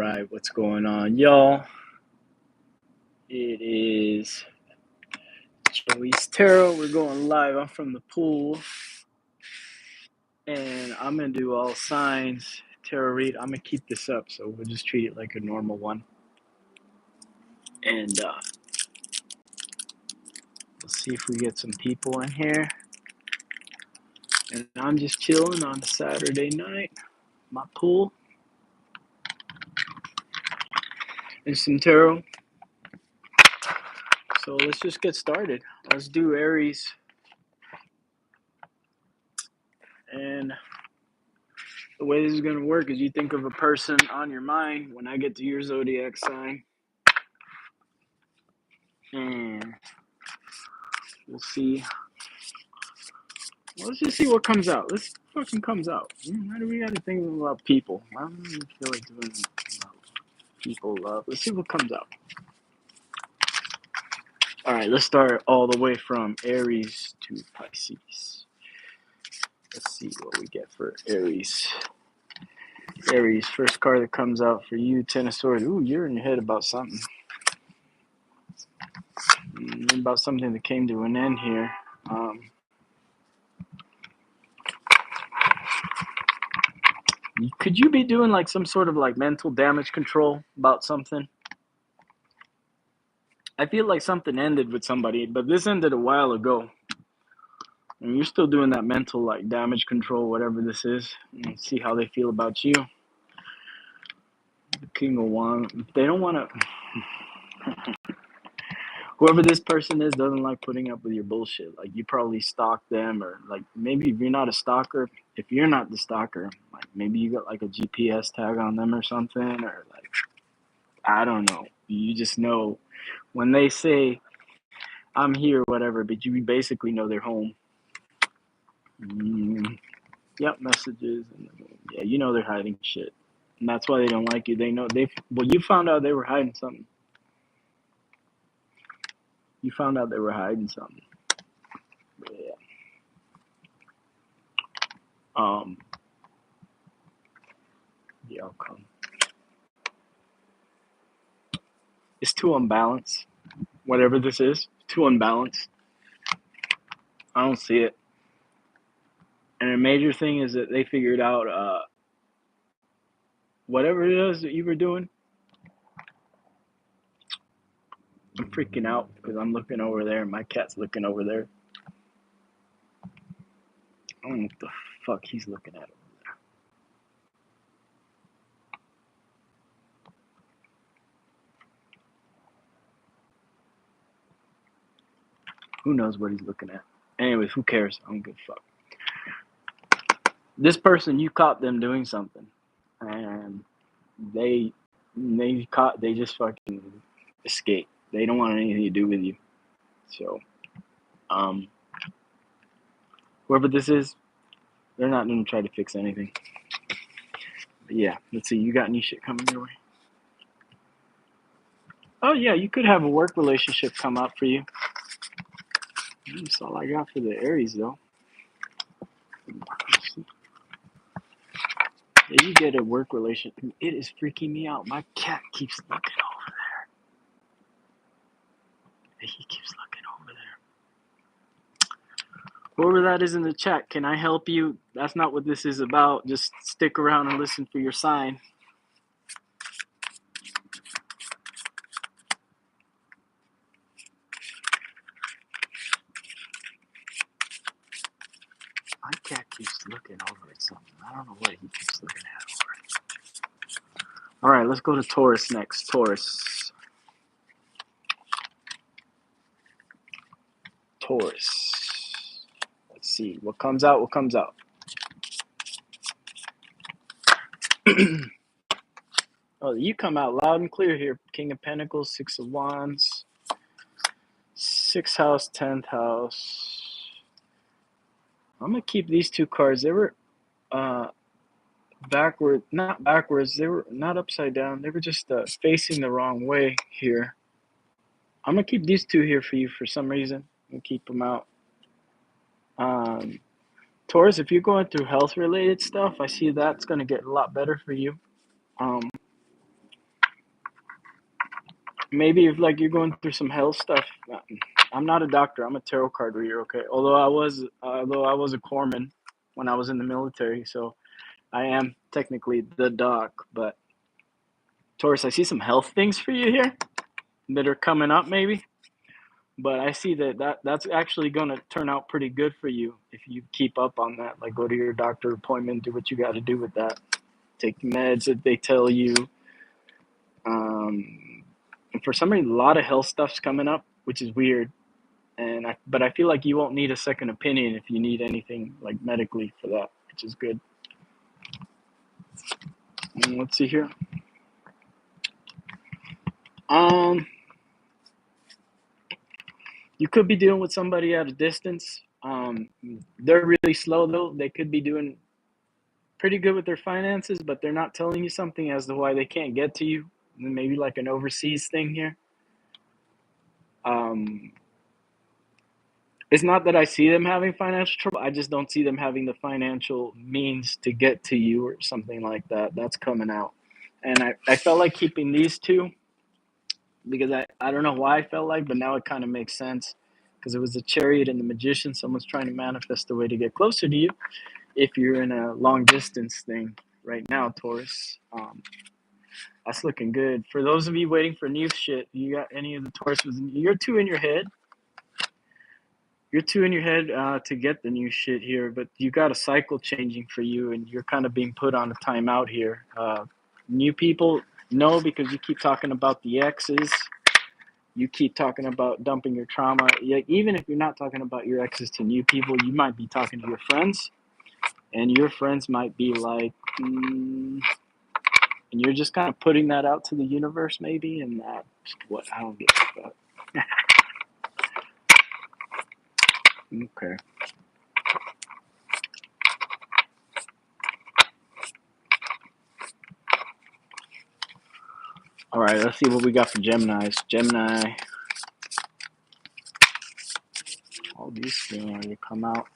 right, what's going on, y'all? It is Joey's Tarot. We're going live. I'm from the pool, and I'm gonna do all signs tarot read. I'm gonna keep this up, so we'll just treat it like a normal one, and we'll see if we get some people in here. And I'm just chilling on a Saturday night, my pool, and some tarot. So let's just get started. Let's do Aries, and the way this is going to work is you think of a person on your mind when I get to your zodiac sign, and we'll see. Let's just see what comes out. Let's fucking comes out. Why do we got to think about people? I don't even feel like doing people love. Let's see what comes out. All right, let's start all the way from Aries to Pisces. Let's see what we get for Aries. Aries, first card that comes out for you, Ten of Swords. Ooh, you're in your head about something. About something that came to an end here. Could you be doing like some sort of like mental damage control about something? I feel like something ended with somebody, but this ended a while ago. And you're still doing that mental like damage control, whatever this is, and see how they feel about you. The King of Wands. They don't want to. Whoever this person is doesn't like putting up with your bullshit. Like you probably stalk them, or like maybe if you're not a stalker, if you're not the stalker, like maybe you got like a GPS tag on them or something, or like I don't know. You just know when they say I'm here, whatever, but you basically know they're home. Yep, messages. And yeah, you know they're hiding shit. And that's why they don't like you. They know you found out they were hiding something. You found out they were hiding something. But yeah. The outcome. It's too unbalanced. Whatever this is, too unbalanced. I don't see it. And a major thing is that they figured out whatever it is that you were doing. I'm freaking out because I'm looking over there and my cat's looking over there. I don't know what the fuck he's looking at over there. Who knows what he's looking at? Anyways, who cares? I don't give a fuck. This person, you caught them doing something, and they just fucking escape. They don't want anything to do with you. So, whoever this is, they're not gonna try to fix anything. But yeah, let's see. You got any shit coming your way? Oh yeah, you could have a work relationship come up for you. That's all I got for the Aries though. Yeah, you get a work relationship. It is freaking me out. My cat keeps looking over there. He keeps looking over there. Whoever that is in the chat, can I help you? That's not what this is about. Just stick around and listen for your sign. My cat keeps looking over at something. I don't know what he keeps looking at over. All right, let's go to Taurus next. Taurus. Let's see. What comes out? What comes out? Oh, you come out loud and clear here. King of Pentacles, Six of Wands. 6th house, 10th house. I'm going to keep these two cards. They were not backwards. They were not upside down. They were just facing the wrong way here. I'm going to keep these two here for you for some reason. I'm going to keep them out. Taurus, if you're going through health-related stuff, I see that's going to get a lot better for you. maybe if like you're going through some health stuff. I'm not a doctor. I'm a tarot card reader. Okay, although I was a corpsman when I was in the military, so I am technically the doc. But Taurus, I see some health things for you here that are coming up, maybe. But I see that's actually going to turn out pretty good for you if you keep up on that. Like, go to your doctor appointment, do what you got to do with that. Take the meds that they tell you. And for some reason, a lot of health stuff's coming up, which is weird. But I feel like you won't need a second opinion if you need anything like medically for that, which is good. Let's see here. Um, you could be dealing with somebody at a distance. They're really slow though. They could be doing pretty good with their finances, but they're not telling you something as to why they can't get to you. Maybe like an overseas thing here. Um, it's not that I see them having financial trouble. I just don't see them having the financial means to get to you or something like that. That's coming out. And I felt like keeping these two because I don't know why I felt like, but now it kind of makes sense because it was the chariot and the magician. Someone's trying to manifest a way to get closer to you if you're in a long distance thing right now, Taurus. That's looking good. For those of you waiting for new shit, you got any of the Tauruses? You're two in your head. You're two in your head to get the new shit here, but you got a cycle changing for you, and you're kind of being put on a timeout here. New people, no, because you keep talking about the exes. You keep talking about dumping your trauma. Yeah, even if you're not talking about your exes to new people, you might be talking to your friends, and your friends might be like, and you're just kind of putting that out to the universe, maybe, and that's what I don't get about. Okay. All right, let's see what we got for Geminis. Gemini. All these things come out.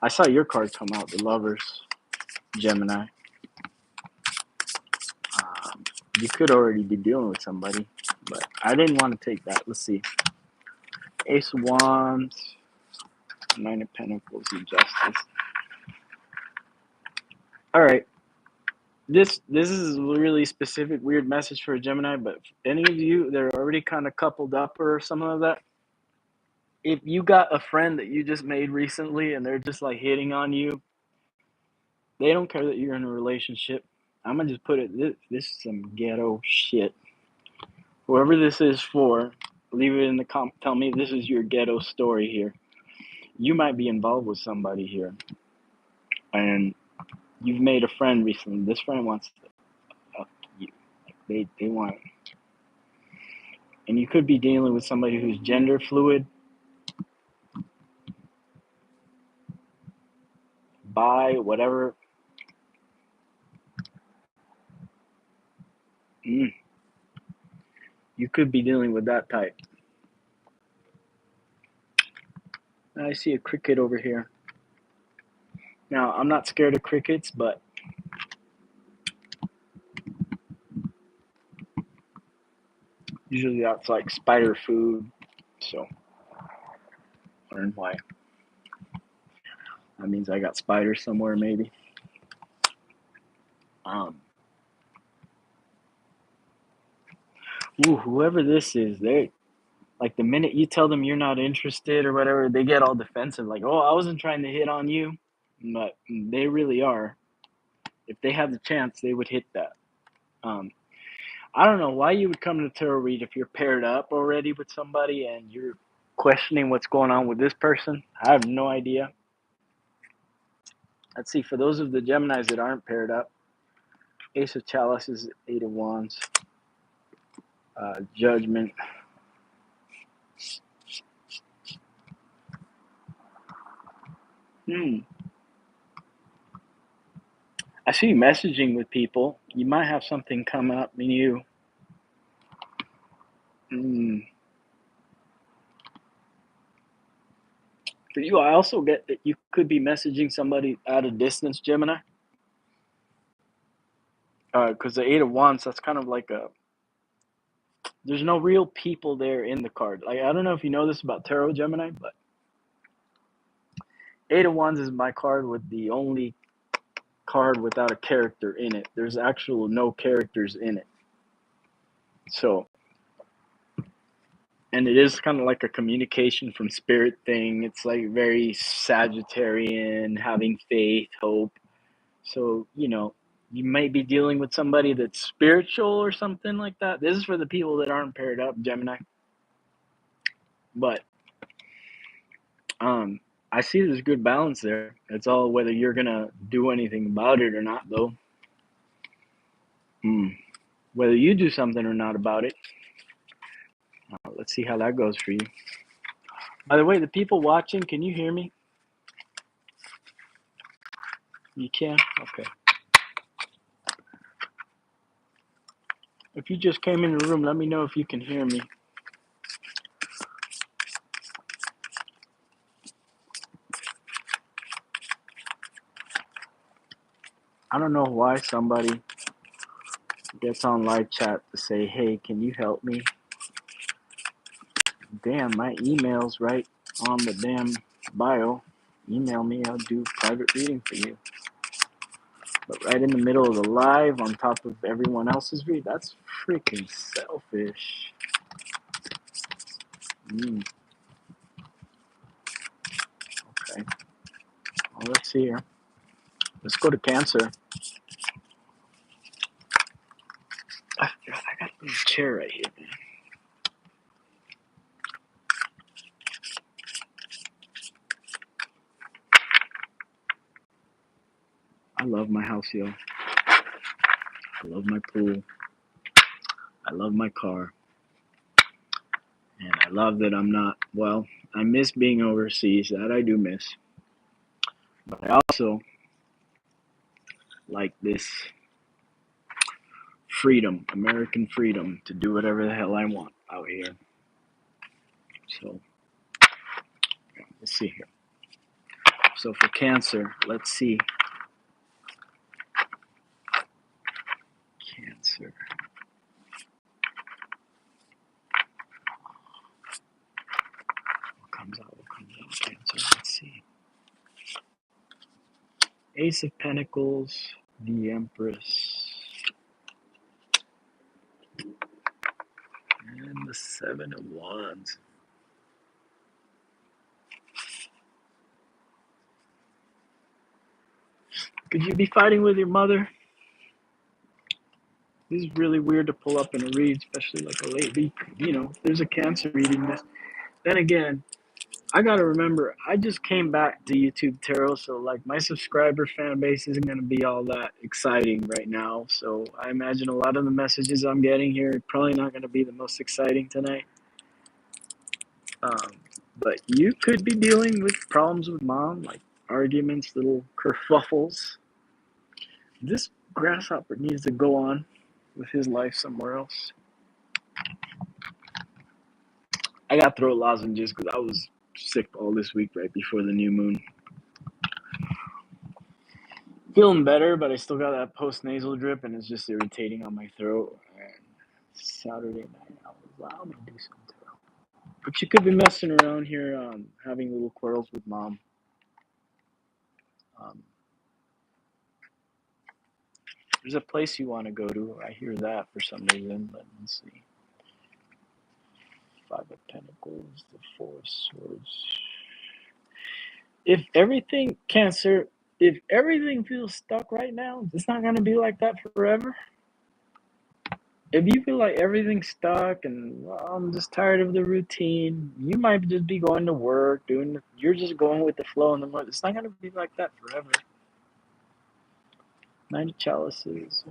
I saw your card come out, the Lovers, Gemini. You could already be dealing with somebody, but I didn't want to take that. Let's see. Ace of Wands, Nine of Pentacles, and Justice. All right. This is a really specific, weird message for a Gemini, but any of you that are already kind of coupled up or something like that, if you got a friend that you just made recently and they're just like hitting on you, they don't care that you're in a relationship. I'm gonna just put it. This is some ghetto shit. Whoever this is for, leave it in the tell me this is your ghetto story here. You might be involved with somebody here, and you've made a friend recently. This friend wants to fuck you. Like they want, and you could be dealing with somebody who's gender fluid, bi, whatever. Mm, you could be dealing with that type. I see a cricket over here. Now, I'm not scared of crickets, but usually that's like spider food. So, wondering why. That means I got spiders somewhere, maybe. Um, whoever this is, they like the minute you tell them you're not interested or whatever, they get all defensive. Like, oh, I wasn't trying to hit on you, but they really are. If they had the chance, they would hit that. Um, I don't know why you would come to tarot read if you're paired up already with somebody and you're questioning what's going on with this person. I have no idea. Let's see, for those of the Geminis that aren't paired up, Ace of Chalices, Eight of Wands, Judgment. I see you messaging with people. You might have something come up in you. For you, I also get that you could be messaging somebody at a distance, Gemini. Because the Eight of Wands, that's kind of like a there's no real people there in the card. Like, I don't know if you know this about tarot, Gemini, but Eight of Wands is my card with the only card without a character in it. There's actual no characters in it. So, and it is kind of like a communication from spirit thing. It's like very Sagittarian, having faith, hope. So, you might be dealing with somebody that's spiritual or something like that. This is for the people that aren't paired up, Gemini. But I see there's good balance there. It's all whether you're gonna do anything about it or not, though. Whether you do something or not about it. Let's see how that goes for you. By the way, the people watching, can you hear me? You can? Okay. If you just came in the room, let me know if you can hear me. I don't know why somebody gets on live chat to say, hey, can you help me? Damn, my email's right on the damn bio. Email me, I'll do private reading for you. But right in the middle of the live, on top of everyone else's read, that's freaking selfish. Okay. Well, let's see here. Let's go to Cancer. I got a little chair right here, man. I love my house, yo. I love my pool. I love my car. And I love that I'm not, well, I miss being overseas. That I do miss. But I also like this freedom, American freedom, to do whatever the hell I want out here. So, let's see here. So for Cancer, let's see. Cancer. What comes out? Cancer? Let's see. Ace of Pentacles, the Empress, and the Seven of Wands. Could you be fighting with your mother? This is really weird to pull up in a read, especially like a late week. There's a Cancer reading this. Then again, I gotta remember, I just came back to YouTube Tarot, so like my subscriber fan base isn't gonna be all that exciting right now. So I imagine a lot of the messages I'm getting here are probably not gonna be the most exciting tonight. But you could be dealing with problems with mom, like arguments, little kerfuffles. This grasshopper needs to go on with his life somewhere else. I got throat lozenges because I was sick all this week right before the new moon. Feeling better, but I still got that post-nasal drip, and it's just irritating on my throat. And Saturday night, I was like, I'm going to do some tarot. But you could be messing around here, having little quarrels with mom. There's a place you want to go to. I hear that for some reason. Let me see. Five of Pentacles, the Four of Swords. If everything, Cancer, if everything feels stuck right now, it's not going to be like that forever. If you feel like everything's stuck and I'm just tired of the routine, you might just be going to work, you're just going with the flow in the month. It's not going to be like that forever. Nine of Chalices.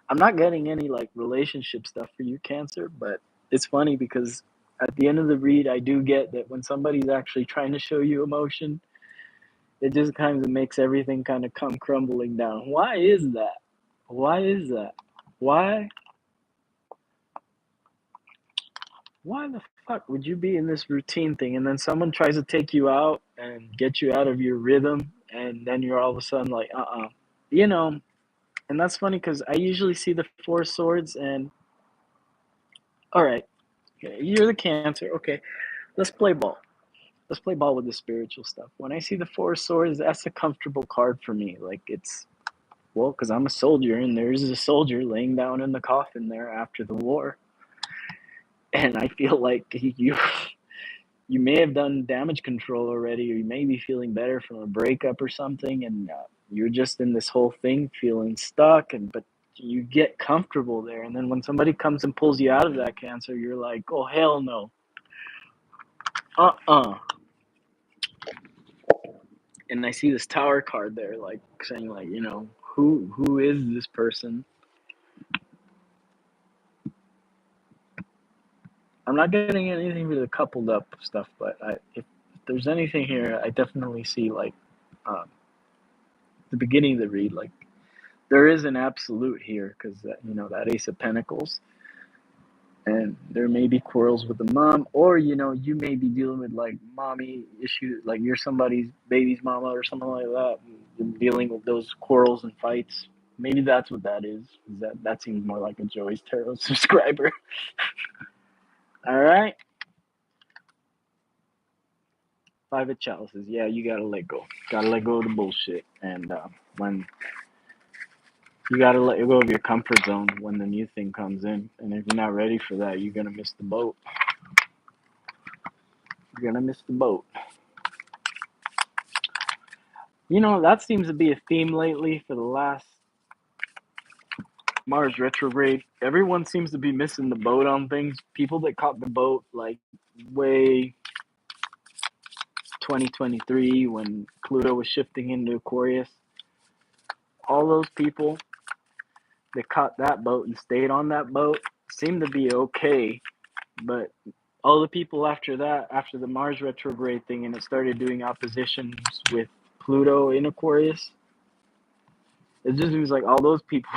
I'm not getting any like relationship stuff for you, Cancer, but it's funny because at the end of the read, I do get that when somebody's actually trying to show you emotion, it just kind of makes everything kind of come crumbling down. Why is that? Why is that? Why the fuck would you be in this routine thing and then someone tries to take you out and get you out of your rhythm and then you're all of a sudden like, you know, and that's funny because I usually see the Four of Swords, and all right, you're the Cancer. Okay, let's play ball. Let's play ball with the spiritual stuff. When I see the Four of Swords, that's a comfortable card for me. Like it's well, because I'm a soldier, and there's a soldier laying down in the coffin there after the war, and I feel like you may have done damage control already, or you may be feeling better from a breakup or something, and you're just in this whole thing feeling stuck, and but you get comfortable there, and then when somebody comes and pulls you out of that, Cancer, you're like, oh hell no, uh-uh. And I see this Tower card there, like saying like, who is this person? I'm not getting anything with the coupled up stuff, but if there's anything here, I definitely see like um, the beginning of the read, like there is an absolute here because that Ace of Pentacles, and there may be quarrels with the mom, or you may be dealing with like mommy issues, like you're somebody's baby's mama or something like that. You're dealing with those quarrels and fights. Maybe that's what that is. That seems more like a Joey's Tarot subscriber. All right, Five of Chalices. Yeah, you gotta let go. Gotta let go of the bullshit, and when you gotta let go of your comfort zone when the new thing comes in. And if you're not ready for that, you're gonna miss the boat. You're gonna miss the boat. That seems to be a theme lately for the last Mars retrograde. Everyone seems to be missing the boat on things. People that caught the boat like way 2023 when Pluto was shifting into Aquarius. All those people that caught that boat and stayed on that boat seem to be okay, but all the people after that, after the Mars retrograde thing, and it started doing oppositions with Pluto in Aquarius, it just seems like all those people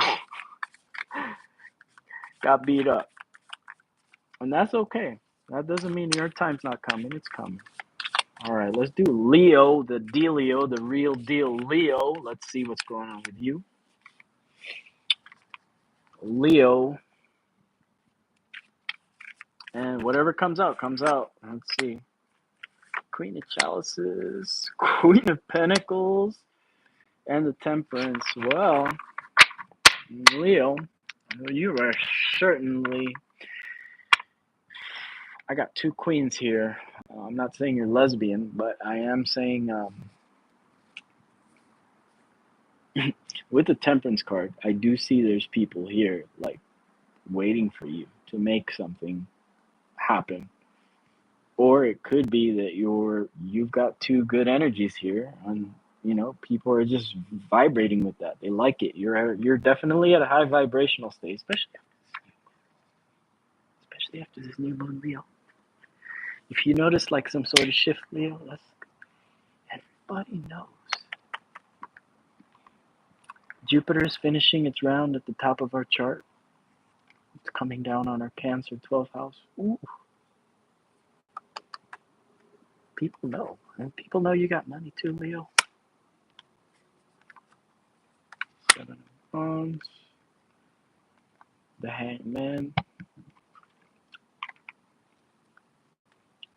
got beat up. And that's okay. That doesn't mean your time's not coming. It's coming. All right, let's do Leo, the dealio, the real deal Leo. Let's see what's going on with you. Leo. And whatever comes out, comes out. Let's see. Queen of Chalices, Queen of Pentacles, and the Temperance. Well, Leo, you are certainly. I got two queens here. I'm not saying you're lesbian, but I am saying with the Temperance card, I do see there's people here like waiting for you to make something happen. Or it could be that you've got two good energies here, and people are just vibrating with that. They like it. You're definitely at a high vibrational state, especially after this new moon, Leo. If you notice like some sort of shift, Leo, everybody knows. Jupiter is finishing its round at the top of our chart. It's coming down on our Cancer 12th house. Ooh. People know. And people know you got money too, Leo. Seven of Wands. The Hangman.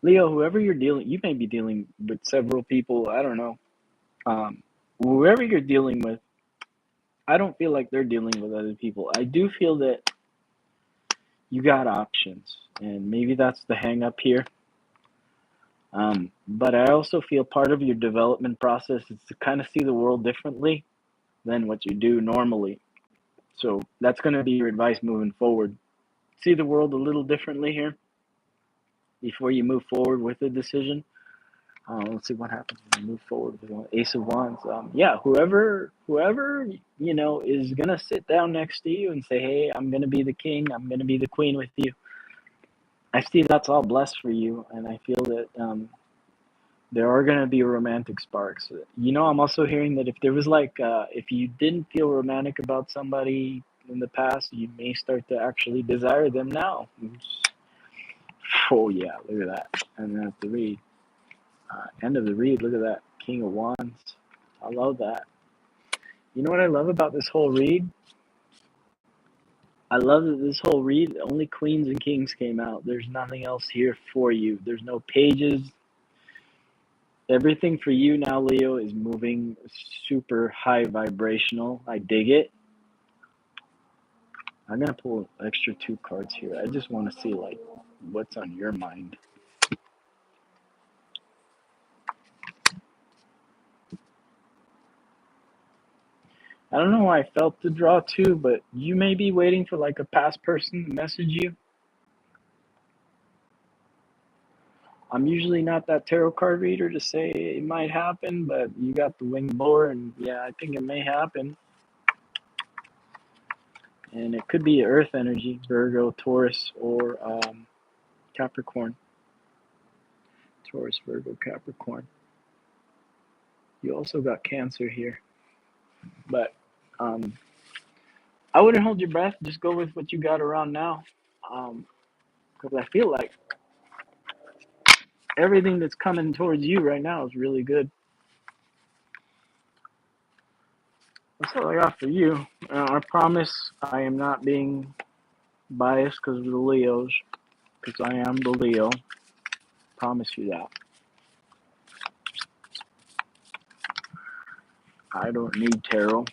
Leo, whoever you may be dealing with several people. I don't know. Whoever you're dealing with, I don't feel like they're dealing with other people. I do feel that you got options, and maybe that's the hang up here. But I also feel part of your development process is to kind of see the world differently than what you do normally. So that's going to be your advice moving forward. See the world a little differently here before you move forward with a decision. Let's see what happens when we move forward with Ace of Wands. Yeah, whoever is gonna sit down next to you and say, "Hey, I'm gonna be the king. I'm gonna be the queen with you." I see that's all blessed for you, and I feel that there are gonna be romantic sparks. I'm also hearing that if there was if you didn't feel romantic about somebody in the past, you may start to actually desire them now. Oh yeah, look at that, and that's the read. End of the read. Look at that, King of Wands. I love that. You know what I love about this whole read? I love that this whole read, only queens and kings came out. There's nothing else here for you. There's no pages. Everything for you now, Leo, is moving super high vibrational. I dig it. I'm gonna pull an extra 2 cards here. I just want to see like what's on your mind. I don't know why I felt to draw 2, but you may be waiting for like a past person to message you. I'm usually not that tarot card reader to say it might happen, but you got the winged boar, and yeah, I think it may happen. And it could be Earth energy, Virgo, Taurus, or Capricorn. Taurus, Virgo, Capricorn. You also got Cancer here, but I wouldn't hold your breath. Just go with what you got around now, because I feel like everything that's coming towards you right now is really good. That's all I got for you. I promise I am not being biased because of the Leos, because I am the Leo. Promise you that. I don't need tarot.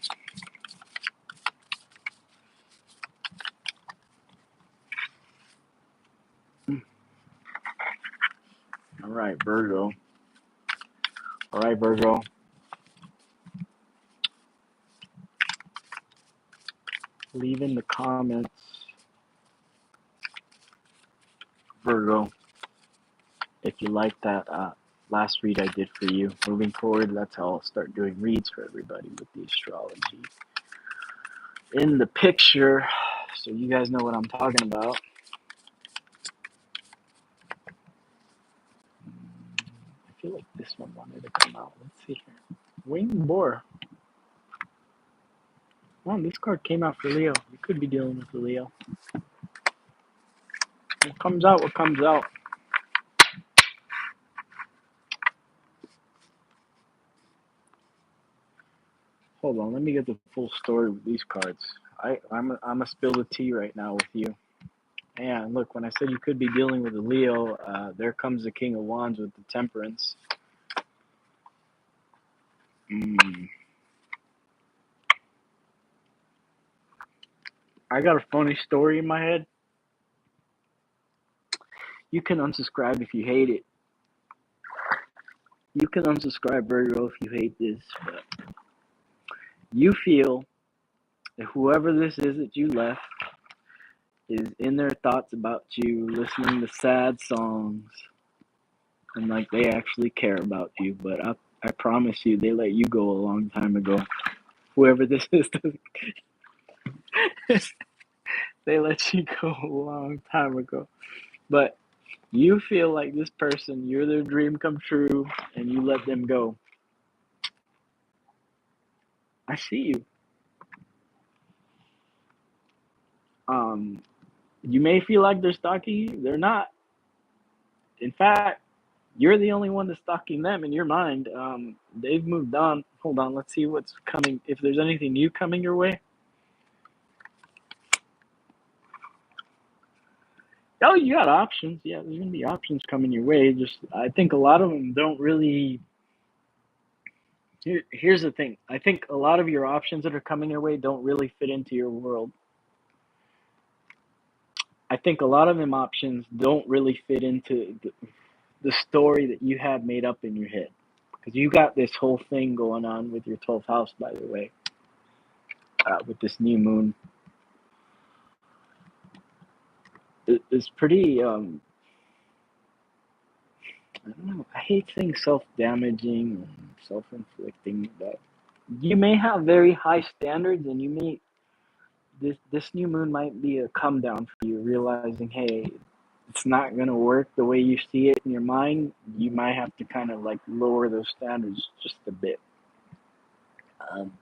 All right, Virgo. All right, Virgo. Leave in the comments, Virgo, if you like that last read I did for you. Moving forward, that's how I'll start doing reads for everybody with the astrology in the picture, so you guys know what I'm talking about. I feel like this one wanted to come out. Let's see here. Winged boar. Oh, this card came out for Leo. You could be dealing with the Leo. What comes out, what comes out. Hold on, let me get the full story with these cards. I'm a spill the tea right now with you. And look, when I said you could be dealing with a Leo, there comes the King of Wands with the Temperance. I got a funny story in my head. You can unsubscribe if you hate it. You can unsubscribe, Virgo, if you hate this. But you feel that whoever this is that you left is in their thoughts about you, listening to sad songs, and like they actually care about you. But I promise you, they let you go a long time ago. Whoever this is, they let you go a long time ago. But you feel like this person, you're their dream come true, and you let them go. I see you. You may feel like they're stalking you. They're not. In fact, you're the only one that's stalking them in your mind. They've moved on. Hold on, let's see what's coming. If there's anything new coming your way. Oh, you got options. Yeah, there's gonna be options coming your way. Just I think a lot of them don't really. Here's the thing. I think a lot of your options that are coming your way don't really fit into your world. I think a lot of them options don't really fit into the story that you have made up in your head. Because you got this whole thing going on with your 12th house, by the way, with this new moon. It's pretty, I don't know, I hate saying self-damaging and self-inflicting, but you may have very high standards, and you may, this new moon might be a come down for you, realizing, hey, it's not going to work the way you see it in your mind. You might have to kind of like lower those standards just a bit. Um,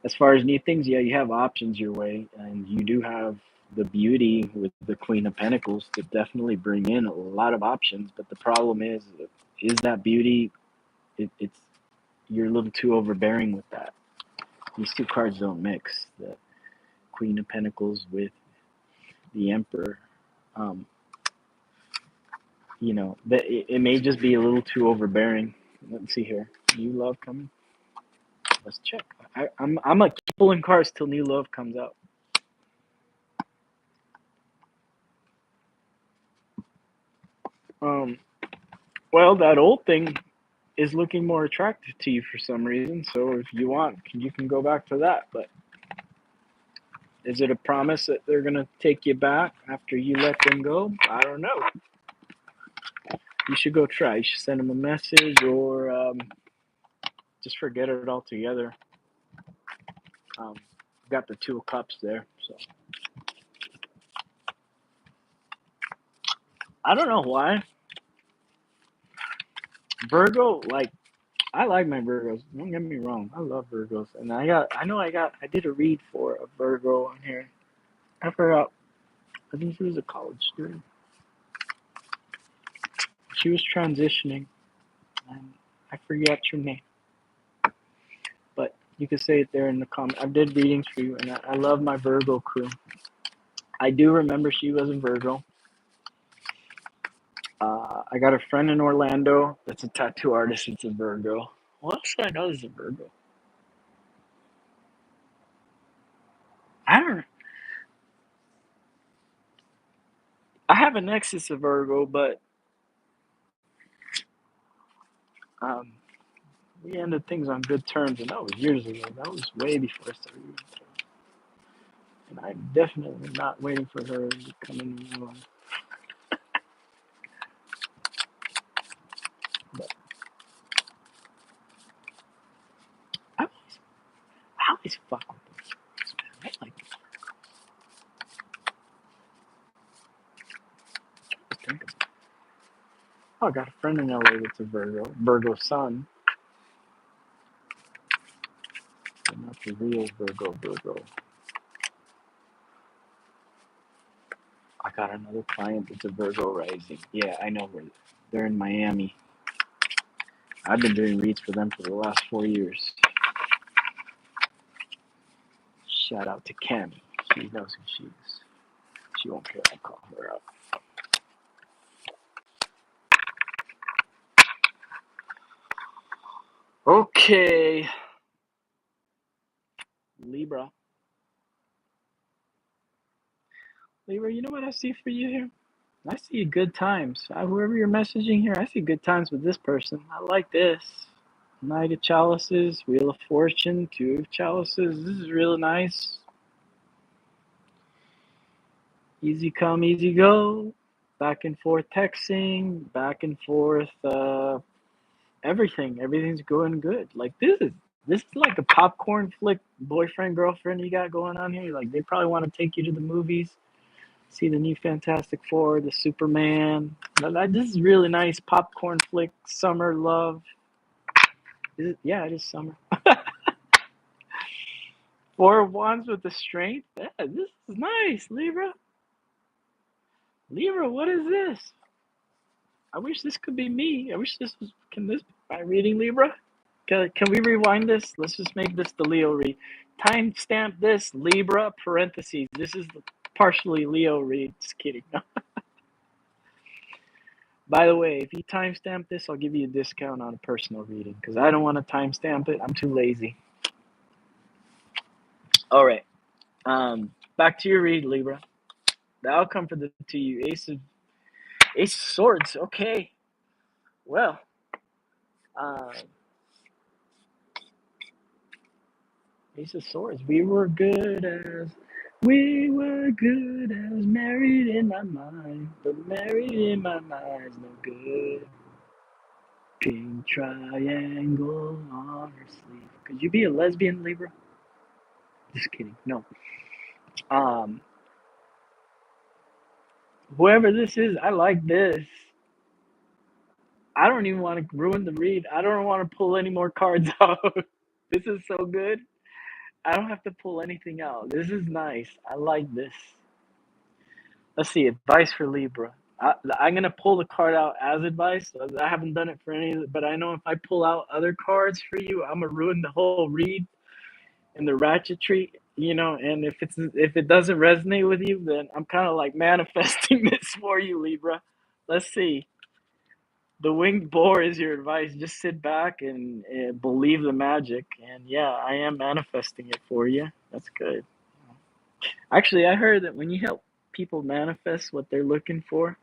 as far as new things, yeah, you have options your way, and you do have the beauty with the Queen of Pentacles to definitely bring in a lot of options. But the problem is that beauty, it's you're a little too overbearing with that. These two cards don't mix. The Queen of Pentacles with the Emperor. Um, it may just be a little too overbearing. Let's see here. New love coming. Let's check. I'm gonna keep pulling cards till new love comes out. Well, that old thing is looking more attractive to you for some reason. So if you want, you can go back to that. But is it a promise that they're gonna take you back after you let them go? I don't know. You should go try. You should send them a message or just forget it altogether. Got the Two of Cups there, so I don't know why. Virgo, like I like my Virgos. Don't get me wrong. I love Virgos, and I did a read for a Virgo on here. I forgot. I think she was a college student. She was transitioning, and I forget your name, but you can say it there in the comment. I did readings for you, and I love my Virgo crew. I do remember she was a Virgo. I got a friend in Orlando that's a tattoo artist. It's a Virgo. What else do I know is a Virgo? I don't. I have an ex that's a Virgo, but um, we ended things on good terms, and that was years ago. That was way before I started reading. And I'm definitely not waiting for her to come in my life. But I always fuck with them. I like them. Oh, I got a friend in LA that's a Virgo sun. But not the real Virgo. I got another client that's a Virgo rising. Yeah, I know where they're in Miami. I've been doing reads for them for the last 4 years. Shout out to Cami. She knows who she is. She won't care. I call her out. Okay. Libra. Libra, you know what I see for you here? I see good times. Whoever you're messaging here, I see good times with this person. I like this. Knight of Chalices, Wheel of Fortune, Two of Chalices. This is really nice. Easy come, easy go. Back and forth texting, back and forth everything. Everything's going good. Like this is like a popcorn flick boyfriend girlfriend you got going on here. Like they probably want to take you to the movies, see the new Fantastic Four, the Superman. This is really nice popcorn flick summer love. Yeah, it is summer. Four of Wands with the Strength. Yeah, this is nice, Libra. Libra, what is this? I wish this could be me. I wish this was. Can this be my reading, Libra? Can we rewind this? Let's just make this the Leo read. Timestamp this, Libra, parentheses. This is the partially Leo read. Just kidding. By the way, if you timestamp this, I'll give you a discount on a personal reading because I don't want to timestamp it. I'm too lazy. All right. Back to your read, Libra. The outcome for the to you, Ace of Swords. Okay. Well, Ace of Swords. We were good as married in my mind, but married in my mind's no good. Pink triangle on her sleeve. Could you be a lesbian, Libra? Just kidding. No. Whoever this is, I like this. I don't even want to ruin the read. I don't want to pull any more cards out. This is so good. I don't have to pull anything out. This is nice. I like this. Let's see. Advice for Libra. I'm going to pull the card out as advice. I haven't done it for any, but I know if I pull out other cards for you, I'm going to ruin the whole read. and the ratchetry, and if it doesn't resonate with you, then I'm kind of like manifesting this for you, Libra. Let's see. The winged boar is your advice. Just sit back and believe the magic. And yeah, I am manifesting it for you. That's good. Actually, I heard that when you help people manifest what they're looking for,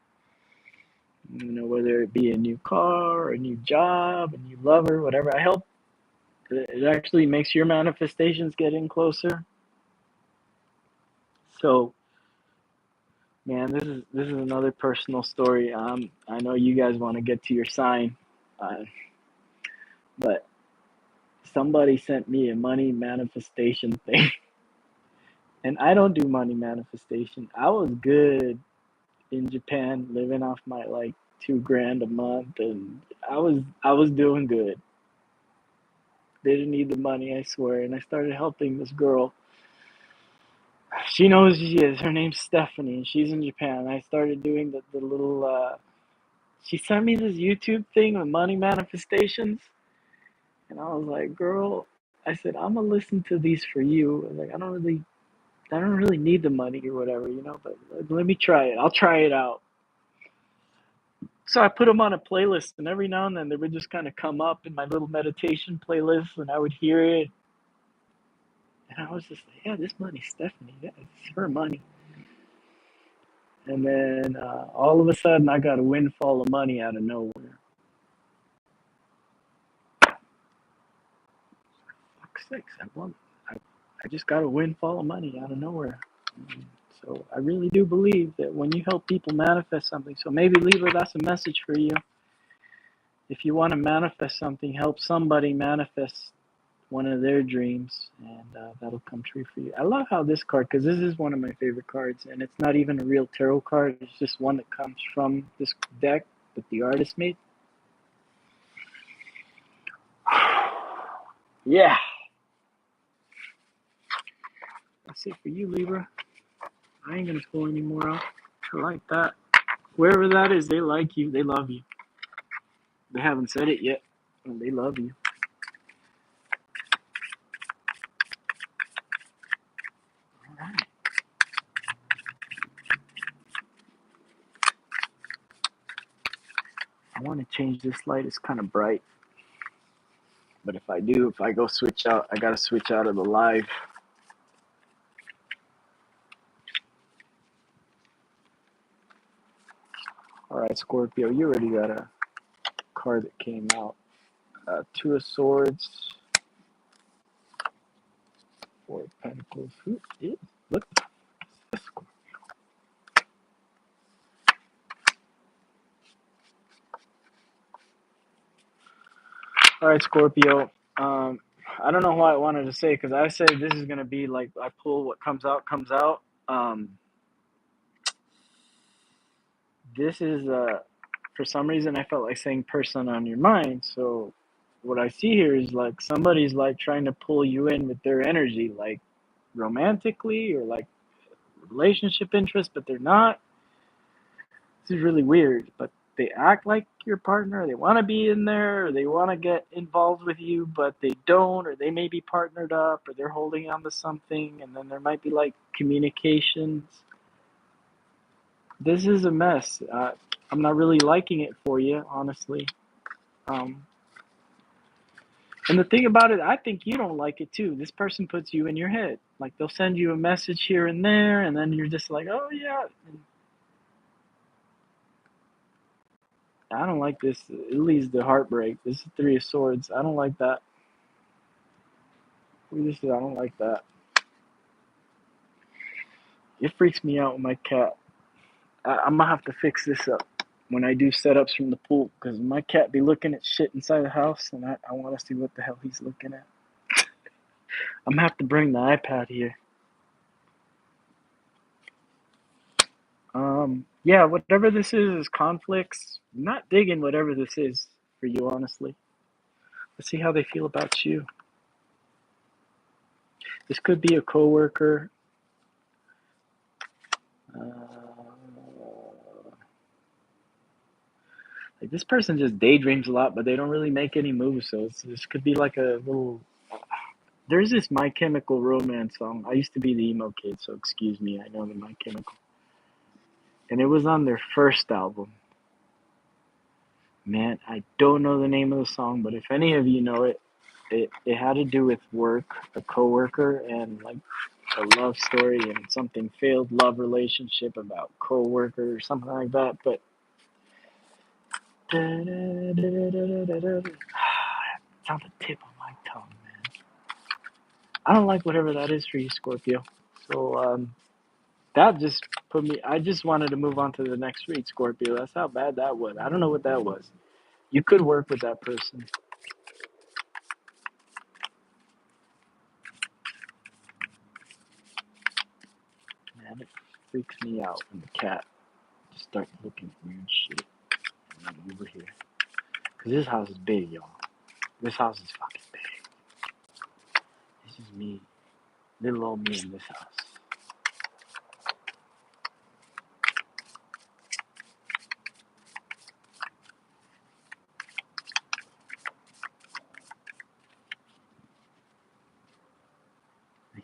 whether it be a new car, a new job, a new lover, whatever, I help. It actually makes your manifestations get in closer. So, man, this is another personal story. I know you guys want to get to your sign, uh, but somebody sent me a money manifestation thing, and I don't do money manifestation. I was good in Japan, living off my like 2 grand a month, and I was doing good. Didn't need the money, I swear. And I started helping this girl. She knows who she is. Her name's Stephanie, and she's in Japan. I started doing the little. She sent me this YouTube thing with money manifestations, and I was like, "Girl," I said, "I'm gonna listen to these for you." Like, I don't really need the money or whatever, but let me try it. I'll try it out. So I put them on a playlist, and every now and then they would just kind of come up in my little meditation playlist, and I would hear it, and I was just like, "Yeah, this money's Stephanie. Yeah, it's her money." And then all of a sudden, I got a windfall of money out of nowhere. Fuck's sakes, I just got a windfall of money out of nowhere. So I really do believe that when you help people manifest something, so maybe Libra, that's a message for you. If you want to manifest something, help somebody manifest one of their dreams, and that'll come true for you. I love how this card, because this is one of my favorite cards, and it's not even a real tarot card. It's just one that comes from this deck that the artist made. Yeah. That's it for you, Libra. I ain't gonna pull any more out. I like that. Wherever that is, they like you. They love you. They haven't said it yet, and they love you. All right. I want to change this light. It's kind of bright. But if I go switch out, I gotta switch out of the live. All right, Scorpio, you already got a card that came out. Two of Swords, Four of Pentacles. Who is? Look, this Scorpio. All right, Scorpio. I don't know what I wanted to say, because I said this is gonna be like I pull what comes out comes out. This is for some reason I felt like saying person on your mind. So what I see here is like somebody's like trying to pull you in with their energy, like romantically or like relationship interest, but they're not. This is really weird, but they act like your partner. They want to be in there, or they want to get involved with you, but they don't, or they may be partnered up, or they're holding on to something, and then there might be like communications. This is a mess. I'm not really liking it for you, honestly. Um, and the thing about it, I think you don't like it too. This person puts you in your head. Like they'll send you a message here and there, and then you're just like, oh yeah. And I don't like this. It leads to heartbreak. This is Three of Swords. I don't like that. I don't like that. It freaks me out with my cat. I'm gonna have to fix this up when I do setups from the pool, because my cat be looking at shit inside the house, and I want to see what the hell he's looking at. I'm gonna have to bring the iPad here. Yeah, whatever this is conflicts. I'm not digging whatever this is for you, honestly. Let's see how they feel about you. This could be a coworker. Like this person just daydreams a lot, but they don't really make any moves. So this could be like a little. There's this My Chemical Romance song. I used to be the emo kid, so excuse me. I know the My Chemical, and it was on their first album. Man, I don't know the name of the song, but if any of you know it, it had to do with work, a coworker, and like a love story and something failed love relationship about coworker or something like that. But it's on the tip of my tongue, man. I don't like whatever that is for you, Scorpio. So that just put me. I just wanted to move on to the next read, Scorpio. That's how bad that was. I don't know what that was. You could work with that person. Man, it freaks me out when the cat just starts looking weird shit. And I'm over here. Because this house is big, y'all. This house is fucking big. This is me. Little old me in this house.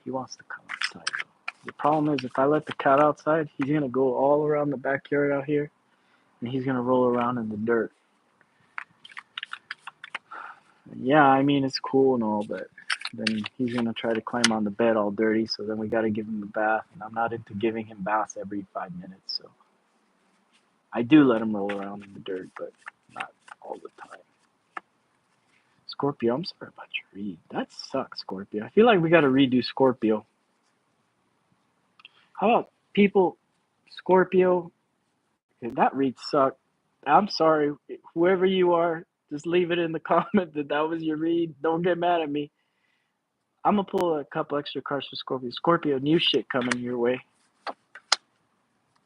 He wants to come outside, though. The problem is, if I let the cat outside, he's going to go all around the backyard out here. And he's going to roll around in the dirt. And yeah, I mean, it's cool and all, but then he's going to try to climb on the bed all dirty, so then we got to give him a bath, and I'm not into giving him baths every 5 minutes, so I do let him roll around in the dirt, but not all the time. Scorpio, I'm sorry about your read. That sucks, Scorpio. I feel like we got to redo Scorpio. How about people, Scorpio? That read sucked. I'm sorry, whoever you are, just leave it in the comment that that was your read. Don't get mad at me. I'm gonna pull a couple extra cards for Scorpio. Scorpio, new shit coming your way.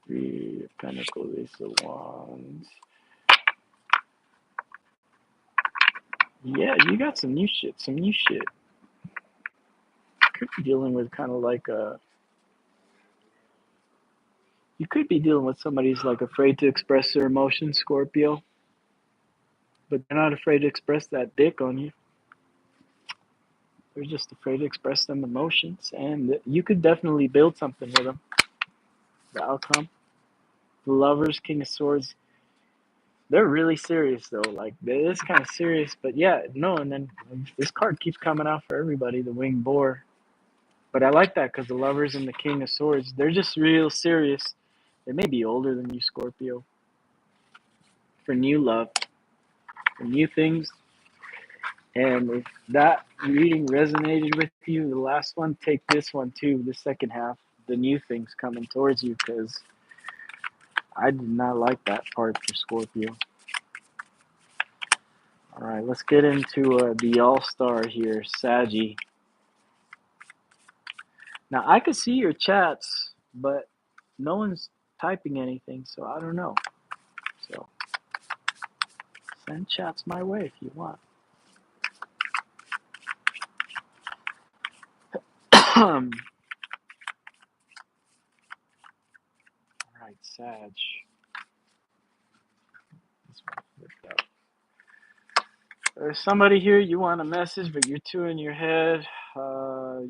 Three of Pentacles, Ace of Wands. Yeah, you got some new shit. Some new shit. Could be dealing with kind of like a. You could be dealing with somebody who's like afraid to express their emotions, Scorpio. But they're not afraid to express that dick on you. They're just afraid to express them emotions, and you could definitely build something with them. The outcome. The Lovers, King of Swords. They're really serious though. Like it is kind of serious, but yeah, no. And then this card keeps coming out for everybody. The Winged Boar. But I like that because the Lovers and the King of Swords, they're just real serious. They may be older than you, Scorpio. For new love, for new things. And if that reading resonated with you, the last one, take this one too, the second half, the new things coming towards you, because I did not like that part for Scorpio. All right, let's get into the all-star here, Saggy. Now, I could see your chats, but no one's typing anything, so I don't know. So send chats my way if you want. All right, Sag. This one flipped out. There's somebody here you want a message, but you're too in your head. You're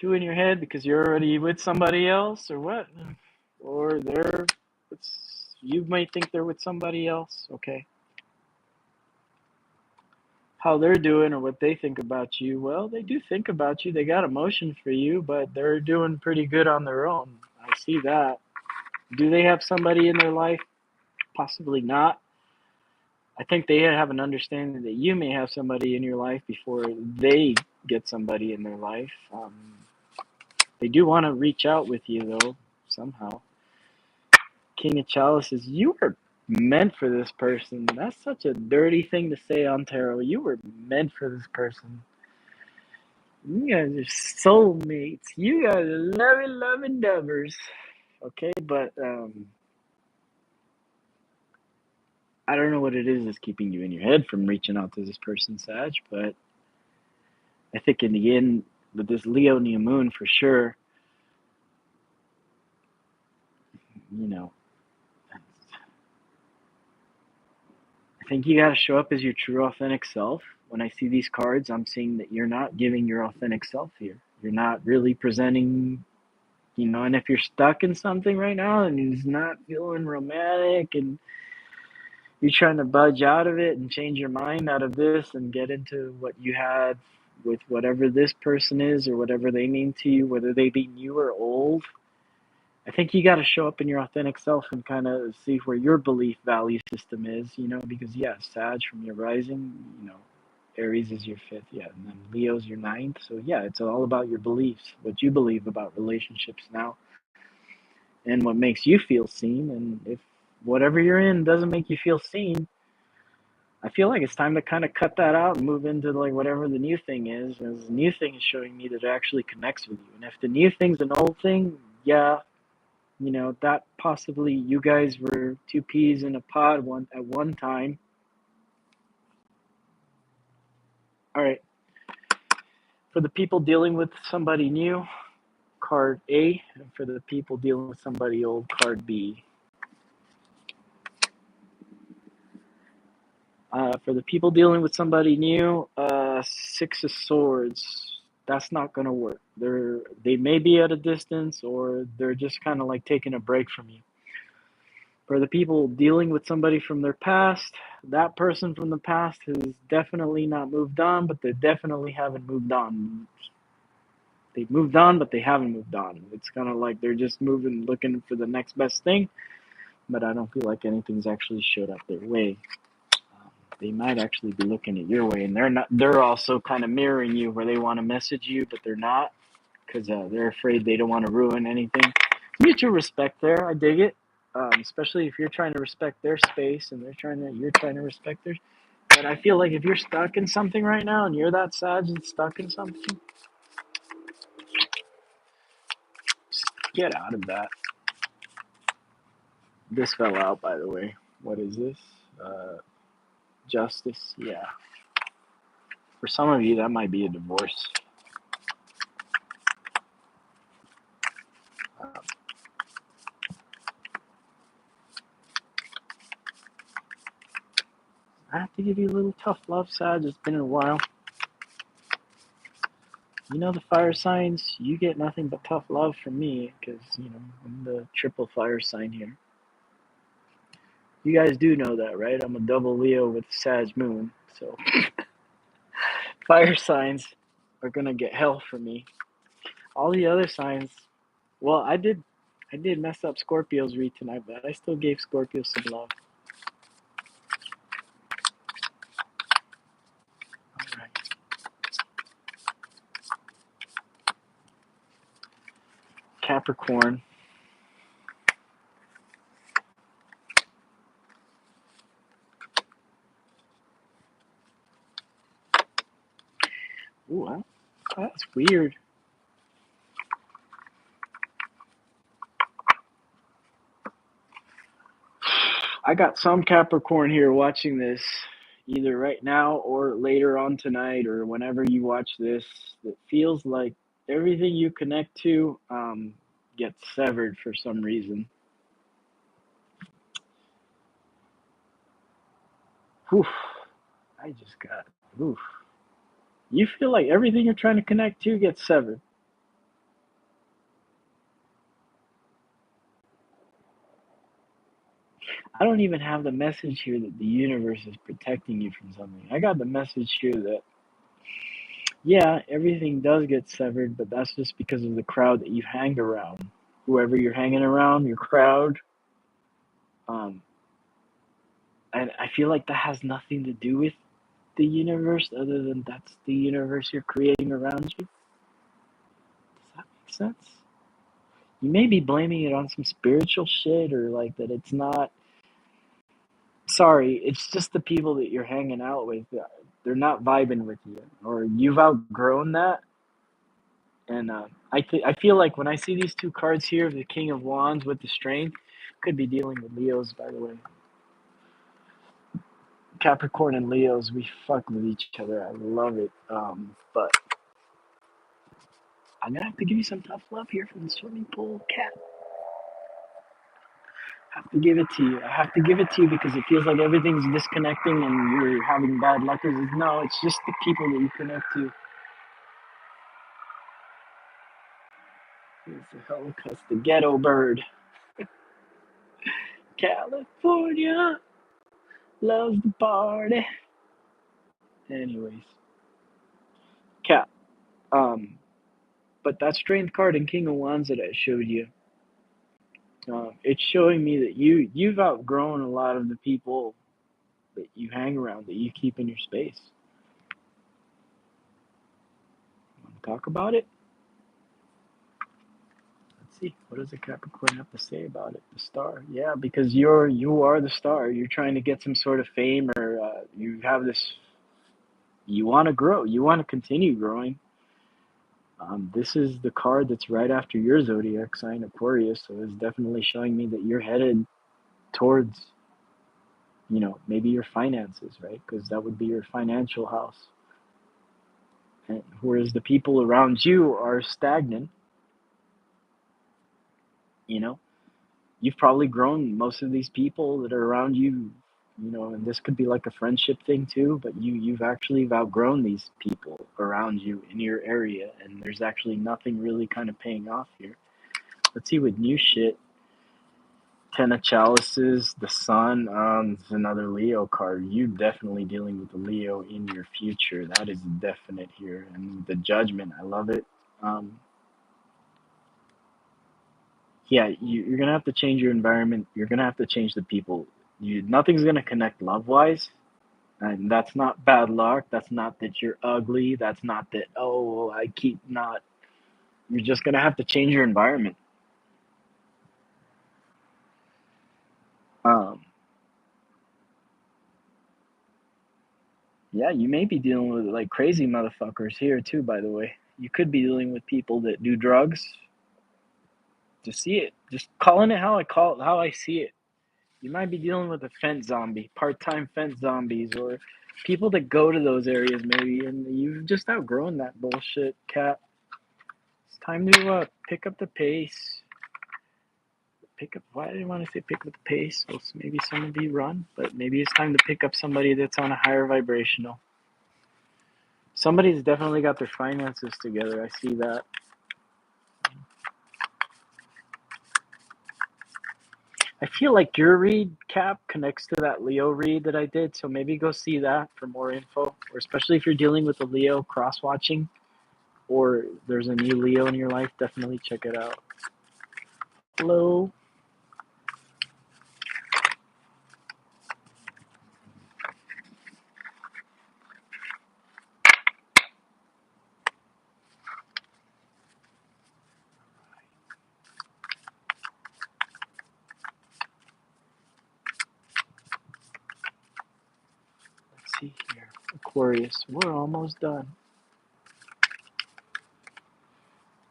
too in your head because you're already with somebody else, or what? Or you might think they're with somebody else. Okay. How they're doing or what they think about you. Well, they do think about you. They got emotion for you, but they're doing pretty good on their own. I see that. Do they have somebody in their life? Possibly not. I think they have an understanding that you may have somebody in your life before they get somebody in their life. They do want to reach out with you, though, somehow. King of Chalices, you were meant for this person. That's such a dirty thing to say on tarot. You were meant for this person. You guys are soulmates. You guys are loving lovers. Okay, but I don't know what it is that's keeping you in your head from reaching out to this person, Sag, but I think in the end, with this Leo new moon for sure, you know, think you got to show up as your true, authentic self. When I see these cards, I'm seeing that you're not giving your authentic self here. You're not really presenting, and if you're stuck in something right now and it's not feeling romantic and you're trying to budge out of it and change your mind out of this and get into what you had with whatever this person is or whatever they mean to you, whether they be new or old, I think you got to show up in your authentic self and kind of see where your belief value system is, because yeah, Sag from your rising, Aries is your fifth, yeah, and then Leo's your ninth. So yeah, it's all about your beliefs, what you believe about relationships now, and what makes you feel seen. And if whatever you're in doesn't make you feel seen, I feel like it's time to kind of cut that out and move into like whatever the new thing is. As the new thing is showing me that it actually connects with you. And if the new thing's an old thing, yeah, that possibly you guys were two peas in a pod at one time. All right. For the people dealing with somebody new, card A, and for the people dealing with somebody old, card B. For the people dealing with somebody new, Six of Swords. That's not gonna work. They may be at a distance, or they're just kind of like taking a break from you. For the people dealing with somebody from their past, that person from the past has definitely not moved on, but they definitely haven't moved on. They've moved on, but they haven't moved on. It's kind of like they're just moving, looking for the next best thing, but I don't feel like anything's actually showed up their way. They might actually be looking at your way, and they're not. They're also kind of mirroring you, where they want to message you, but they're not, because they're afraid they don't want to ruin anything. Mutual respect there, I dig it. Especially if you're trying to respect their space and you're trying to respect theirs. But I feel like if you're stuck in something right now, and you're that sad and stuck in something, get out of that. This fell out, by the way. What is this? Justice. Yeah. For some of you, that might be a divorce. I have to give you a little tough love, Sag. It's been a while. The fire signs, you get nothing but tough love from me because, I'm the triple fire sign here. You guys do know that, right? I'm a double Leo with Sag moon. So fire signs are going to get hell from me. All the other signs, well, I did mess up Scorpio's read tonight, but I still gave Scorpio some love. All right. Capricorn. Ooh, that's weird. I got some Capricorn here watching this, either right now or later on tonight or whenever you watch this. It feels like everything you connect to gets severed for some reason. Whew. I just got. Oof. You feel like everything you're trying to connect to gets severed. I don't even have the message here that the universe is protecting you from something. I got the message here that, yeah, everything does get severed, but that's just because of the crowd that you hang around. Whoever you're hanging around, your crowd. Um, and I feel like that has nothing to do with the universe, other than that's the universe you're creating around you. Does that make sense? You may be blaming it on some spiritual shit, or like that it's not. Sorry, it's just the people that you're hanging out with. They're not vibing with you, or you've outgrown that. And I feel like when I see these two cards here, the King of Wands with the Strength, could be dealing with Leos, by the way. Capricorn and Leos, we fuck with each other. I love it. But I'm gonna have to give you some tough love here from the swimming pool cat. I have to give it to you. I have to give it to you because it feels like everything's disconnecting and you're having bad luck. No, it's just the people that you connect to. It's the Holocaust, the ghetto bird. California loves the party. Anyways, cat. Um, but that strength card in King of Wands that I showed you, it's showing me that you've outgrown a lot of the people that you hang around, that you keep in your space. Want to talk about it? Let's see. What does the Capricorn have to say about it? The star. Yeah, because you are the star. You're trying to get some sort of fame, or you have this. You want to grow. You want to continue growing. This is the card that's right after your zodiac sign, Aquarius. So it's definitely showing me that you're headed towards, maybe your finances, right? Because that would be your financial house. And whereas the people around you are stagnant, you know, you've probably grown most of these people that are around you, and this could be like a friendship thing too, but you've actually outgrown these people around you in your area, and there's actually nothing really kind of paying off here. Let's see with new shit. Ten of Chalices, the Sun, it's another Leo card. You definitely dealing with the Leo in your future. That is definite here. And the Judgment, I love it. Um, yeah, you're gonna have to change your environment. You're gonna have to change the people. Nothing's gonna connect love wise, and that's not bad luck. That's not that you're ugly. That's not that I keep not. You're just gonna have to change your environment. Um, yeah, you may be dealing with like crazy motherfuckers here too. By the way, you could be dealing with people that do drugs. Just see it. Just calling it how I see it. You might be dealing with a fence zombie, part-time fence zombies, or people that go to those areas maybe, and you've just outgrown that bullshit, cat. It's time to pick up the pace. Pick up. Why did I want to say pick up the pace? Well, maybe some of you run, but maybe it's time to pick up somebody that's on a higher vibrational. Somebody's definitely got their finances together. I see that. I feel like your read, Cap, connects to that Leo read that I did, so maybe go see that for more info, or especially if you're dealing with a Leo cross-watching, or there's a new Leo in your life, definitely check it out. Hello. Let's see here. Aquarius, we're almost done.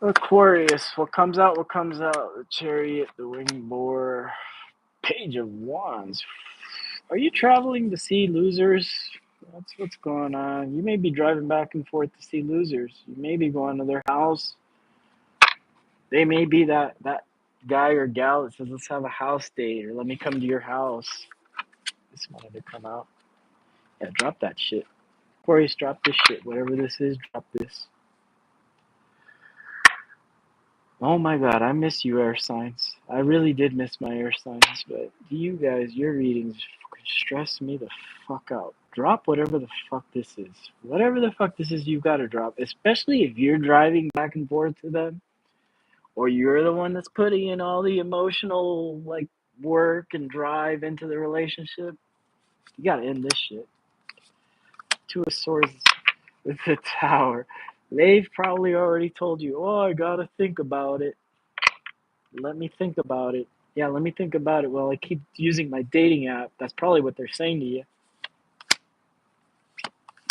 Aquarius, what comes out, what comes out? The Chariot, the Winged Boar, Page of Wands. Are you traveling to see losers? That's what's going on. You may be driving back and forth to see losers. You may be going to their house. They may be that guy or gal that says, let's have a house date, or let me come to your house. This wanted to come out. Yeah, drop that shit. Aquarius, drop this shit. Whatever this is, drop this. Oh my god, I miss you, air signs. I really did miss my air signs, but you guys, your readings stress me the fuck out. Drop whatever the fuck this is. Whatever the fuck this is, you've got to drop. Especially if you're driving back and forth to them, or you're the one that's putting in all the emotional, like, work and drive into the relationship. You gotta end this shit. Two of Swords with the Tower. They've probably already told you, oh, I gotta think about it. Let me think about it. Yeah, let me think about it while I keep using my dating app. That's probably what they're saying to you.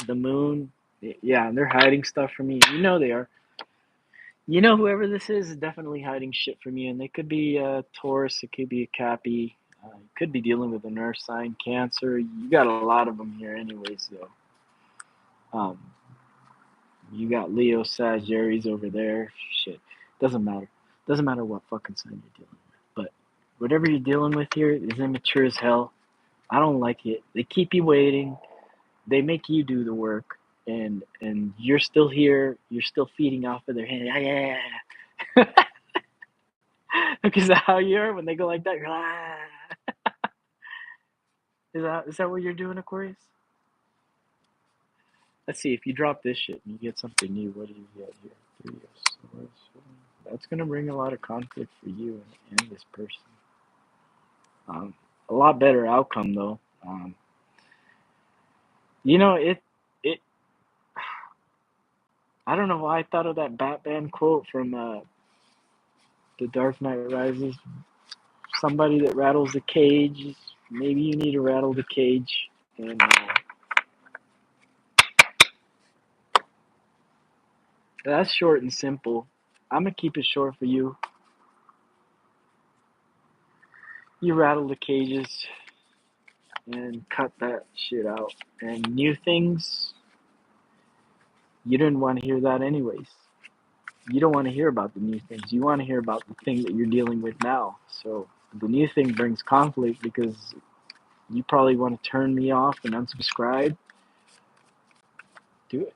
The moon. Yeah, they're hiding stuff from you. You know they are. Whoever this is definitely hiding shit from you. And they could be a Taurus. It could be a Cappy. You could be dealing with an earth sign, Cancer. You got a lot of them here anyways, though. You got Leo, Sag, Aries over there. Shit. Doesn't matter. Doesn't matter what fucking sign you're dealing with. But whatever you're dealing with here is immature as hell. I don't like it. They keep you waiting. They make you do the work, and you're still here. You're still feeding off of their hand. Yeah, yeah, yeah. Because how you are when they go like that. You're like, ah. Is that what you're doing, Aquarius? Let's see. If you drop this shit and you get something new, what do you get here? Three of Swords. That's gonna bring a lot of conflict for you and this person. Um, a lot better outcome though. You know it. I don't know why I thought of that Batman quote from The Dark Knight Rises. Somebody that rattles the cage. Maybe you need to rattle the cage. And that's short and simple. I'm gonna keep it short for you. You rattle the cages and cut that shit out. And new things, you didn't want to hear that anyways. You don't want to hear about the new things. You want to hear about the thing that you're dealing with now. So the new thing brings conflict because you probably want to turn me off and unsubscribe. Do it.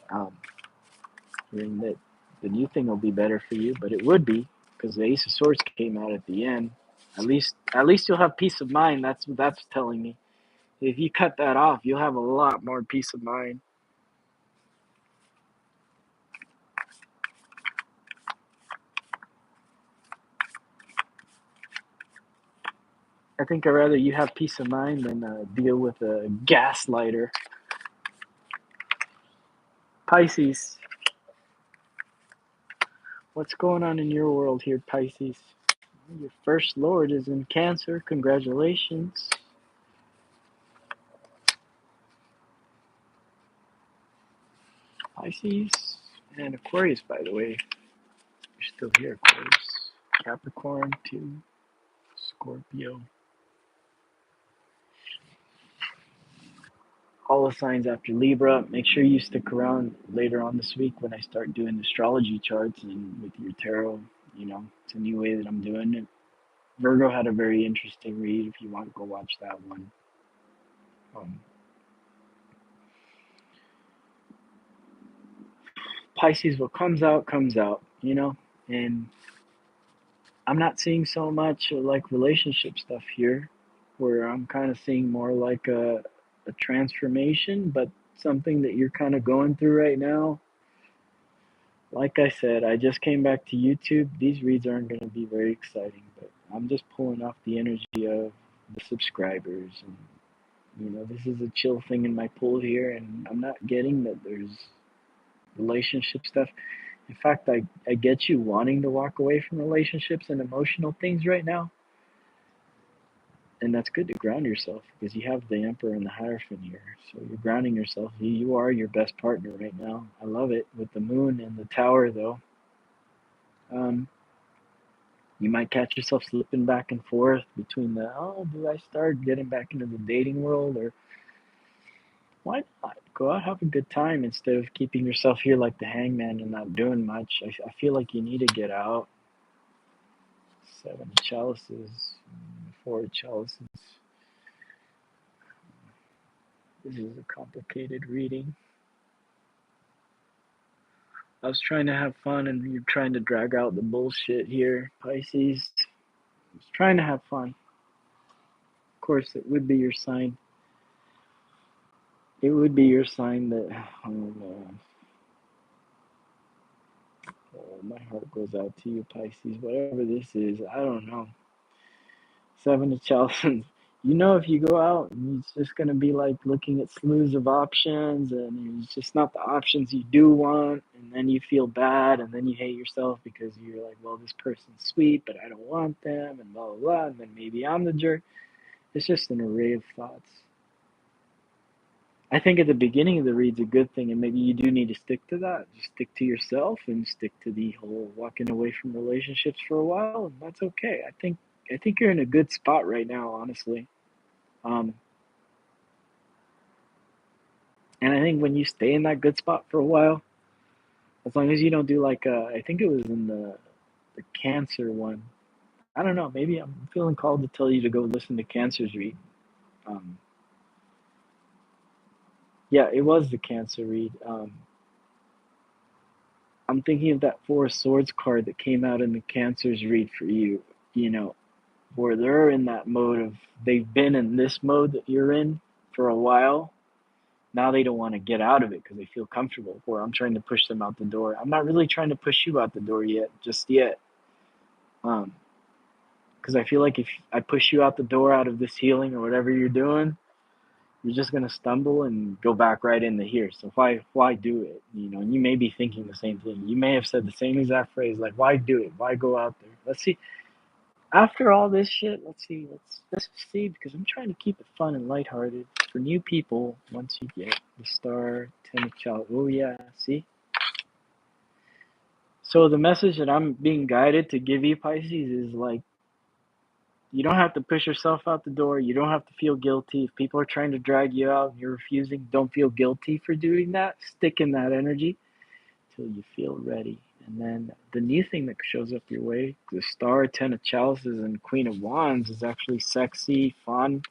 Um, hearing that the new thing will be better for you, but it would be because the Ace of Swords came out at the end. At least you'll have peace of mind. That's what that's telling me. If you cut that off, you'll have a lot more peace of mind. I think I'd rather you have peace of mind than deal with a gaslighter. Pisces, what's going on in your world here, Pisces? Your first lord is in Cancer. Congratulations. Pisces and Aquarius, by the way. You're still here, Aquarius. Capricorn to Scorpio. All the signs after Libra. Make sure you stick around later on this week when I start doing astrology charts and with your tarot. It's a new way that I'm doing it. Virgo had a very interesting read. If you want, go watch that one. Um, Pisces, what comes out, comes out, and I'm not seeing so much like relationship stuff here, where I'm kind of seeing more like a transformation, but something that you're kind of going through right now. Like I said, I just came back to YouTube. These reads aren't going to be very exciting, but I'm just pulling off the energy of the subscribers. And, this is a chill thing in my pool here, and I'm not getting that there's relationship stuff. In fact, I get you wanting to walk away from relationships and emotional things right now. And that's good to ground yourself because you have the Emperor and the Hierophant here. So you're grounding yourself. You are your best partner right now. I love it with the moon and the tower, though. Um, you might catch yourself slipping back and forth between do I start getting back into the dating world, or why not go out, have a good time instead of keeping yourself here like the hangman and not doing much. I feel like you need to get out. Seven of chalices, four of chalices. This is a complicated reading. I was trying to have fun and you're trying to drag out the bullshit here, Pisces. I was trying to have fun. Of course, it would be your sign. It would be your sign that, oh man. Oh, my heart goes out to you, Pisces. Whatever this is, I don't know. Seven of chalices. If you go out, it's just going to be like looking at slews of options, and it's just not the options you do want, and then you feel bad, and then you hate yourself because you're like, well, this person's sweet, but I don't want them, and blah, blah, blah, and then maybe I'm the jerk. It's just an array of thoughts. I think at the beginning of the read's a good thing, and maybe you do need to stick to that. Just stick to yourself and stick to the whole walking away from relationships for a while, and that's okay. I think you're in a good spot right now, honestly. Um, and I think when you stay in that good spot for a while, as long as you don't do like I think it was in the Cancer one. I don't know. Maybe I'm feeling called to tell you to go listen to Cancer's read. Um, yeah, it was the Cancer read. I'm thinking of that Four of Swords card that came out in the Cancer's read for you. You know, where they're in that mode of they've been in this mode that you're in for a while. Now they don't want to get out of it because they feel comfortable. Where I'm trying to push them out the door. I'm not really trying to push you out the door yet, just yet. Um, because I feel like if I push you out the door out of this healing or whatever you're doing, you're just gonna stumble and go back right into here. So why do it? You know, and you may be thinking the same thing. You may have said the same exact phrase, like, why do it? Why go out there? Let's see. After all this shit, let's see, because I'm trying to keep it fun and lighthearted for new people. Once you get the star, ten of child. Oh yeah, see. So the message that I'm being guided to give you, Pisces, is like, you don't have to push yourself out the door. You don't have to feel guilty. If people are trying to drag you out and you're refusing, don't feel guilty for doing that. Stick in that energy till you feel ready. And then the new thing that shows up your way, the Star, Ten of Chalices, and Queen of Wands, is actually sexy, fun,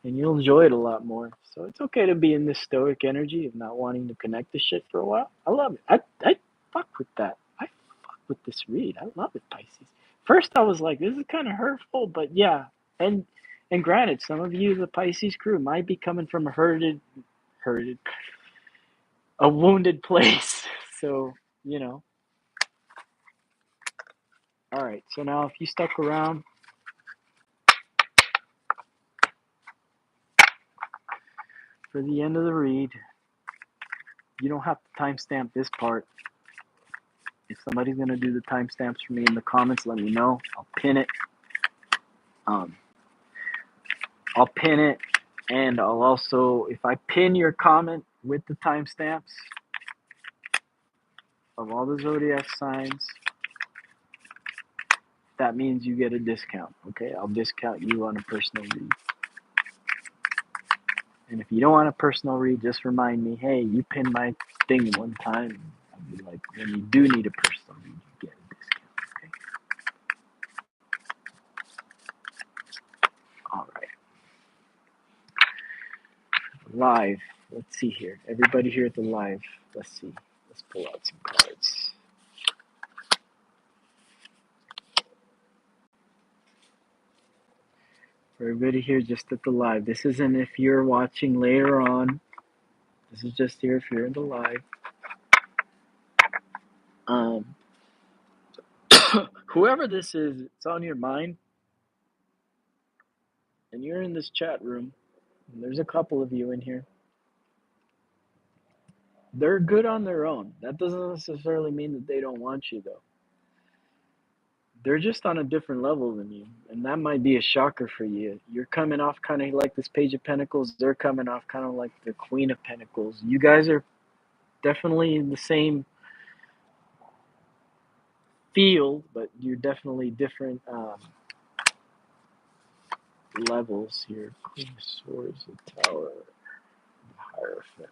and you'll enjoy it a lot more. So it's okay to be in this stoic energy of not wanting to connect to shit for a while. I love it. I fuck with that. I fuck with this read. I love it, Pisces. First I was like, this is kind of hurtful, but yeah. And granted, some of you, the Pisces crew, might be coming from hurted, a wounded place. So, you know. All right. So now if you stuck around, for the end of the read, you don't have to timestamp this part. If somebody's going to do the timestamps for me in the comments, let me know. I'll pin it. Um, I'll pin it, and I'll also, if I pin your comment with the timestamps of all the zodiac signs, that means you get a discount. Okay, I'll discount you on a personal read. And if you don't want a personal read, just remind me, hey, you pinned my thing one time. I'll be like, when you do need a personal read, you get a discount. Okay. All right. Live. Let's see here. Everybody here at the live. Let's see. Let's pull out some cards. For everybody here just at the live. This isn't if you're watching later on. This is just here if you're in the live. Whoever this is, it's on your mind, and you're in this chat room, and there's a couple of you in here. They're good on their own. That doesn't necessarily mean that they don't want you, though. They're just on a different level than you, and that might be a shocker for you. You're coming off kind of like this Page of Pentacles. They're coming off kind of like the Queen of Pentacles. You guys are definitely in the same field, but you're definitely different levels here. Queen of Swords, the Tower, the Hierophant.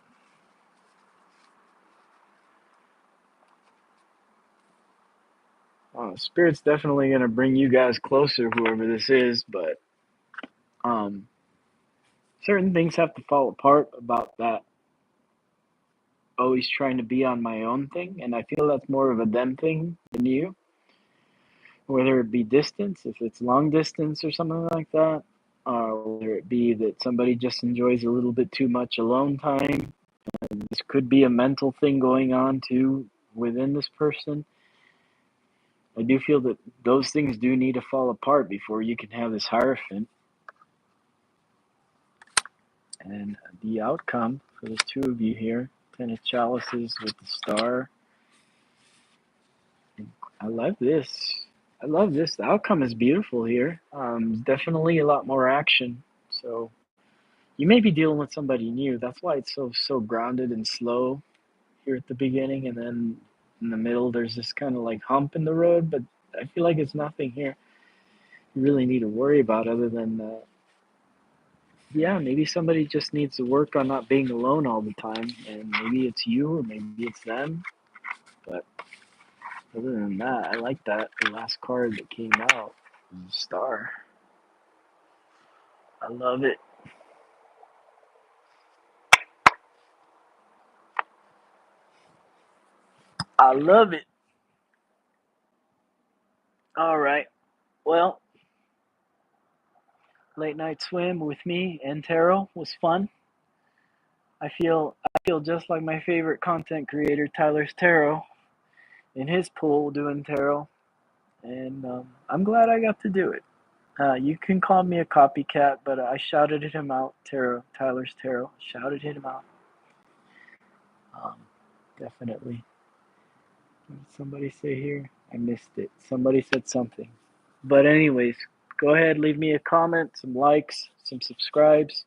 Spirit's definitely going to bring you guys closer, whoever this is, but certain things have to fall apart about that always trying to be on my own thing, and I feel that's more of a them thing than you. Whether it be distance, if it's long distance or something like that, whether it be that somebody just enjoys a little bit too much alone time. This could be a mental thing going on too within this person. I do feel that those things do need to fall apart before you can have this Hierophant. And the outcome for the two of you here, Ten of Chalices with the Star. I love this. I love this. The outcome is beautiful here. Definitely a lot more action. So you may be dealing with somebody new. That's why it's so grounded and slow here at the beginning, and then in the middle there's this kind of like hump in the road. But I feel like it's nothing here you really need to worry about other than yeah, maybe somebody just needs to work on not being alone all the time, and maybe it's you or maybe it's them. But other than that, I like that the last card that came out. Star. I love it. I love it. All right. Well, late night swim with me and Taro was fun. I feel just like my favorite content creator, Tyler's Taro, in his pool doing tarot, and I'm glad I got to do it. You can call me a copycat, but I shouted him out, Tyler's Tarot. Shouted him out. Um, Definitely. What did somebody say here? I missed it. Somebody said something. But anyways, go ahead, leave me a comment, some likes, some subscribes,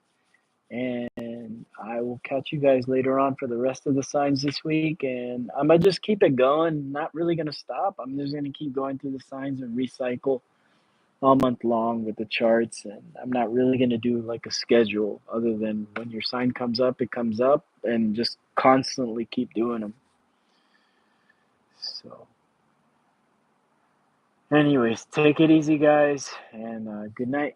and I will catch you guys later on for the rest of the signs this week. And I might just keep it going. Not really gonna stop. I'm just gonna keep going through the signs and recycle all month long with the charts, and I'm not really going to do like a schedule other than when your sign comes up it comes up, and just constantly keep doing them. So anyways, take it easy guys, and good night.